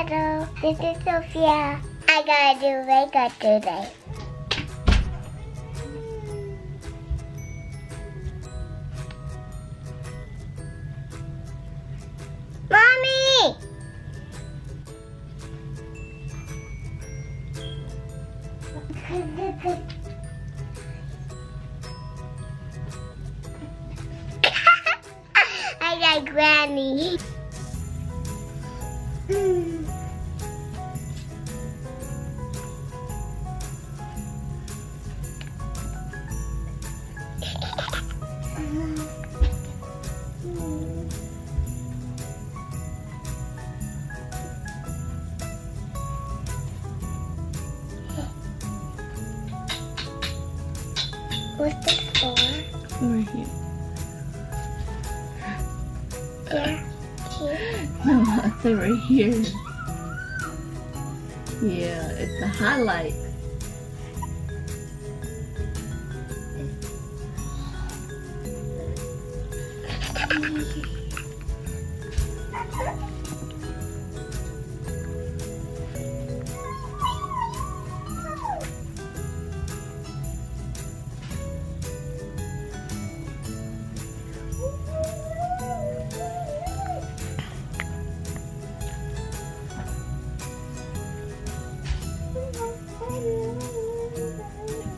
Hello, this is Sophia. I gotta do makeup today. Mommy! I got Granny. What's this for? Right here. Yeah. Here. No, I said right here. Yeah, it's the highlight.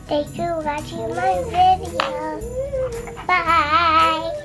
Thank you for watching my video. Bye.